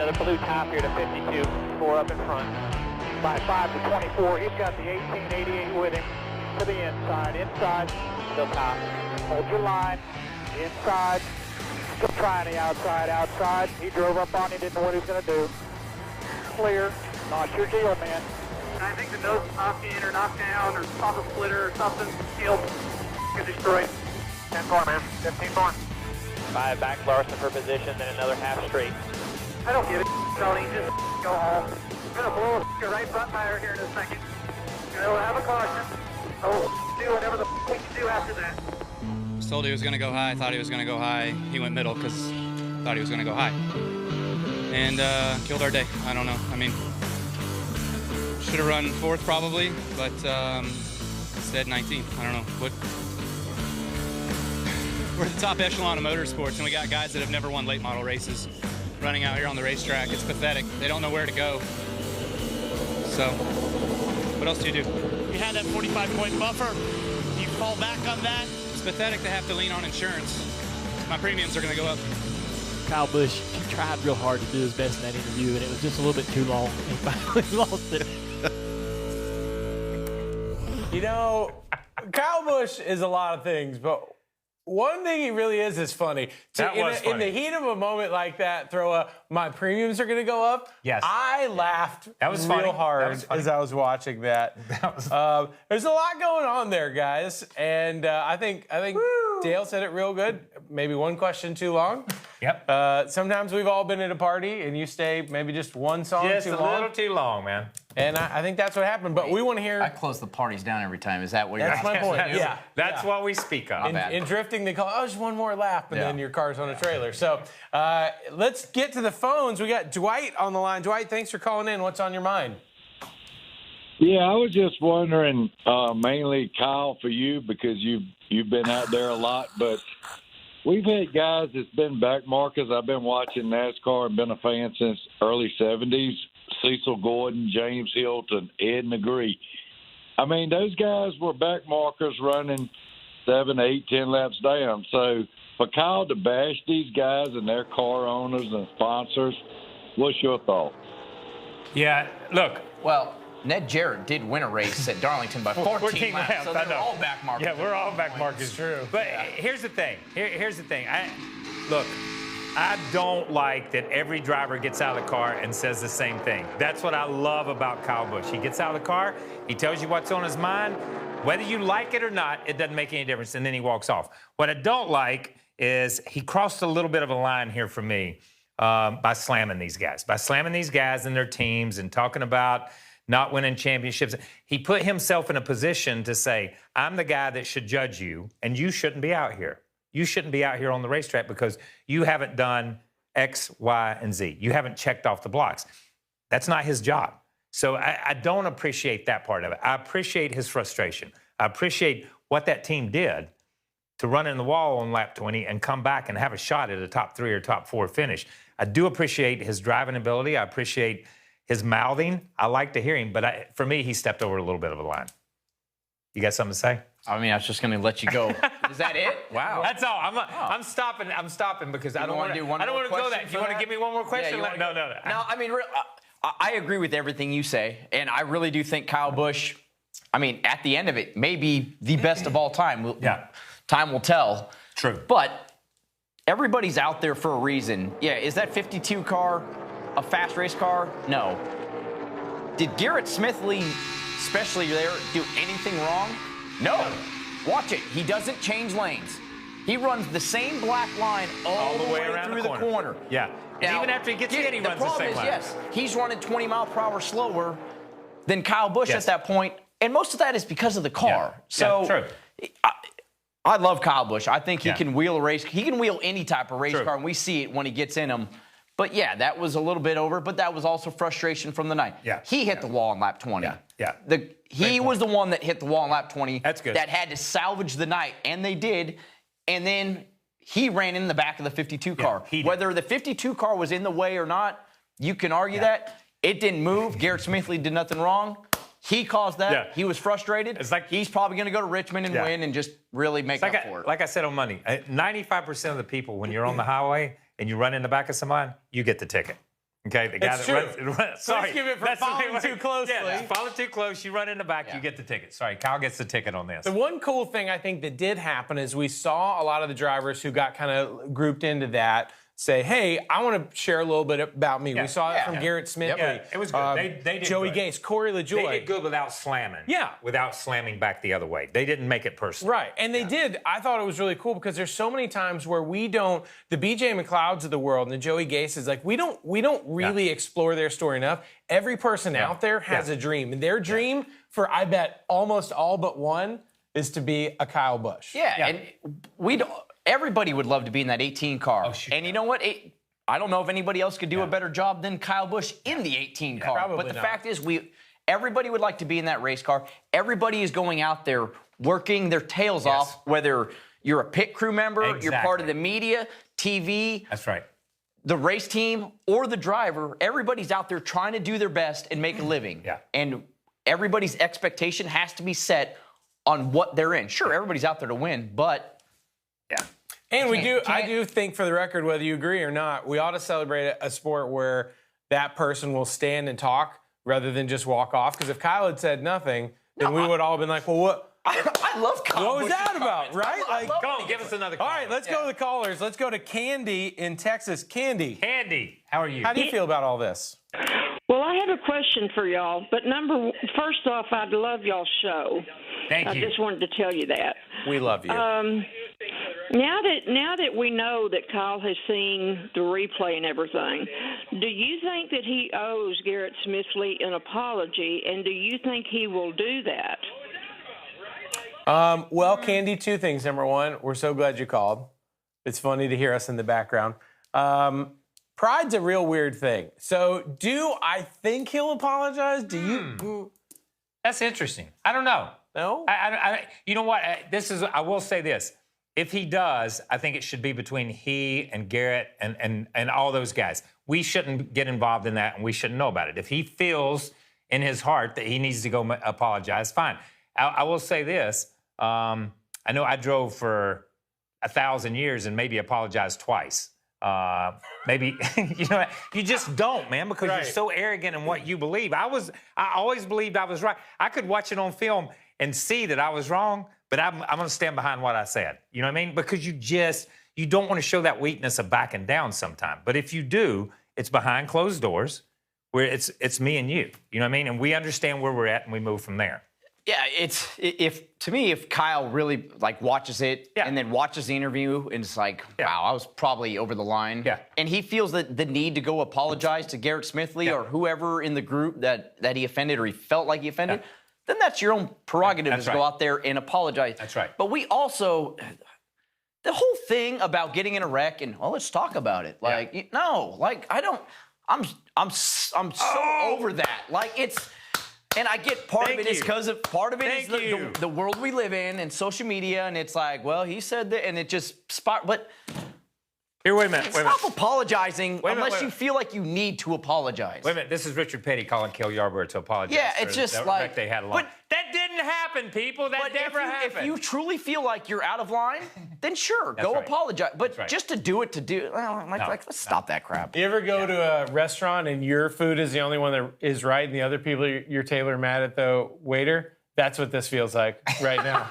another blue top here to 52, 4 up in front. By 5 to 24, he's got the 1888 with him to the inside. Inside, still top. Hold your line. Inside. Still trying the outside, outside. He drove up on you, didn't know what he was going to do. Clear. Not your deal, man. I think the nose knocked in or knocked down or top of splitter or something. Killed. Get destroyed. 10-4, man. 15-4. 5 back Larson for position, then another half straight. I don't give a Tony. Just go home. I'm going to blow your right front tire here in a second. We'll have a caution. We'll do whatever the we can do after that. Was told he was going to go high. Thought he was going to go high. He went middle because thought he was going to go high. And killed our day. I don't know. I mean, should have run 4th probably, but instead 19th. I don't know. We're the top echelon of motorsports, and we got guys that have never won late model races running out here on the racetrack. It's pathetic. They don't know where to go. So, what else do you do? You had that 45-point buffer. You fall back on that. It's pathetic to have to lean on insurance. My premiums are going to go up. Kyle Busch tried real hard to do his best in that interview, and it was just a little bit too long. He finally lost it. You know, Kyle Busch is a lot of things, but one thing he really is funny. In the heat of a moment like that, throw a, my premiums are going to go up. Yes. I laughed That was real funny. hard as I was watching that. There's a lot going on there, guys. And I think Dale said it real good. Maybe one question too long. Yep. Sometimes we've all been at a party and you stay maybe just one song Just too a long. little too long, man. And I think that's what happened. But we want to hear. I close the parties down every time. Is that what you're That's my point. Yeah. That's what we speak of. In drifting, they call, just one more lap, and then your car's on a trailer. So let's get to the phones. We got Dwight on the line. Dwight, thanks for calling in. What's on your mind? Yeah, I was just wondering, mainly Kyle, for you, because you've been out there a lot, but we've had guys that's been back markers. I've been watching NASCAR and been a fan since early 70s. Cecil Gordon, James Hilton, Ed McGree. I mean, those guys were back markers running 7, 8, 10 laps down. So for Kyle to bash these guys and their car owners and sponsors, what's your thought? Yeah, look. Well, Ned Jarrett did win a race at Darlington by 14 laps, so they're all back markers. Yeah, we're all back markers. True. But here's the thing. Here's the thing. I don't like that every driver gets out of the car and says the same thing. That's what I love about Kyle Busch. He gets out of the car, he tells you what's on his mind. Whether you like it or not, it doesn't make any difference, and then he walks off. What I don't like is he crossed a little bit of a line here for me by slamming these guys. By slamming these guys and their teams and talking about not winning championships. He put himself in a position to say, I'm the guy that should judge you, and you shouldn't be out here. You shouldn't be out here on the racetrack because you haven't done X, Y, and Z. You haven't checked off the blocks. That's not his job. So I don't appreciate that part of it. I appreciate his frustration. I appreciate what that team did to run in the wall on lap 20 and come back and have a shot at a top 3 or top 4 finish. I do appreciate his driving ability. I appreciate his mouthing. I like to hear him, but for me, he stepped over a little bit of a line. You got something to say? I mean, I was just going to let you go. Is that it? Wow. That's all. I'm stopping. I'm stopping because I don't want to go that. You want to give me one more question? Yeah, No. No, I mean, I agree with everything you say, and I really do think Kyle Busch, I mean, at the end of it, may be the best of all time. Yeah. Time will tell. True. But everybody's out there for a reason. Yeah, is that 52 car a fast race car? No. Did Garrett Smithley, especially there, do anything wrong? No. Watch it. He doesn't change lanes. He runs the same black line all the way around through the corner. Yeah. And even after he gets hit, he runs the same line. Yes, he's running 20 mile per hour slower than Kyle Busch at that point, and most of that is because of the car. Yeah. So True. I love Kyle Busch. I think he can wheel a race. He can wheel any type of race car, and we see it when he gets in them. But yeah, that was a little bit over, but that was also frustration from the night. Yeah. He hit the wall in lap 20. Yeah. He was the one that hit the wall in lap 20. That's good. That had to salvage the night, and they did. And then he ran in the back of the 52 car. Whether the 52 car was in the way or not, you can argue that. It didn't move. Garrett Smithley did nothing wrong. He caused that. Yeah. He was frustrated. It's like he's probably going to go to Richmond and win and just really make up for it. Like I said on Monday, 95% of the people, when you're on the highway and you run in the back of someone, you get the ticket. Okay, the guy It's that true. runs. Sorry, Let's give it for that's the following way- too closely. Yeah, follow too close. You run in the back, you get the ticket. Sorry, Kyle gets the ticket on this. The one cool thing I think that did happen is we saw a lot of the drivers who got kind of grouped into that say, hey, I want to share a little bit about me. Yeah. We saw it from Garrett Smithley. Yeah, it was good. They did Joey good. Gase, Corey LaJoy. They did good without slamming. Yeah. Without slamming back the other way. They didn't make it personal. Right, and they did. I thought it was really cool because there's so many times where we don't, the BJ McLeods of the world and the Joey Gases, like we don't really explore their story enough. Every person out there has a dream, and their dream for I bet almost all but one is to be a Kyle Busch. And everybody would love to be in that 18 car. Oh, shoot. And you know what? I don't know if anybody else could do a better job than Kyle Busch in the 18 car. Probably But the not. fact is, everybody would like to be in that race car. Everybody is going out there working their tails off, whether you're a pit crew member, you're part of the media, TV. That's right. The race team or the driver, everybody's out there trying to do their best and make a living. Yeah. And everybody's expectation has to be set on what they're in. Sure, everybody's out there to win, but And I do think, for the record, whether you agree or not, we ought to celebrate a sport where that person will stand and talk rather than just walk off. Because if Kyle had said nothing, then we would all have been like, well, what? I love Kyle What was Busch's that about, comments. right? I love Come on, give us another call. All right, let's go to the callers. Let's go to Candy in Texas. Candy, Candy, how are you? how do you feel about all this? Well, I have a question for y'all. But first off, I'd love y'all's show. Thank you. I just wanted to tell you that. We love you. Now that we know that Kyle has seen the replay and everything, do you think that he owes Garrett Smithley an apology, and do you think he will do that? Well, Candy, two things. Number one, we're so glad you called. It's funny to hear us in the background. Pride's a real weird thing. So do I think he'll apologize? Do you? That's interesting. I don't know. No? You know what? I will say this. If he does, I think it should be between he and Garrett and all those guys. We shouldn't get involved in that, and we shouldn't know about it. If he feels in his heart that he needs to go apologize, fine. I will say this. I know I drove for 1,000 years and maybe apologized twice. Maybe, you just don't, man, because you're so arrogant in what you believe. I always believed I was right. I could watch it on film and see that I was wrong, but I'm going to stand behind what I said. You know what I mean? Because you don't want to show that weakness of backing down sometime. But if you do, it's behind closed doors where it's me and you. You know what I mean? And we understand where we're at and we move from there. Yeah, if Kyle really watches it and then watches the interview and it's like, wow, I was probably over the line. Yeah. And he feels the need to go apologize to Garrett Smithley or whoever in the group that he offended or he felt like he offended, then that's your own prerogative to go out there and apologize. That's right. But we also, the whole thing about getting in a wreck and, let's talk about it. I'm so over that. And I get part of it is because of the world we live in and social media, and it's like, well, he said that, and it just but here, wait a minute. Stop apologizing unless you feel like you need to apologize. Wait a minute. This is Richard Petty calling Cale Yarborough to apologize. Yeah, it's just the like wreck they had along. But that didn't happen, people. That never happened. If you truly feel like you're out of line, then sure, go apologize. But just to do it, let's stop that crap. You ever go to a restaurant and your food is the only one that is right and the other people you're Taylor mad at the waiter? That's what this feels like right now.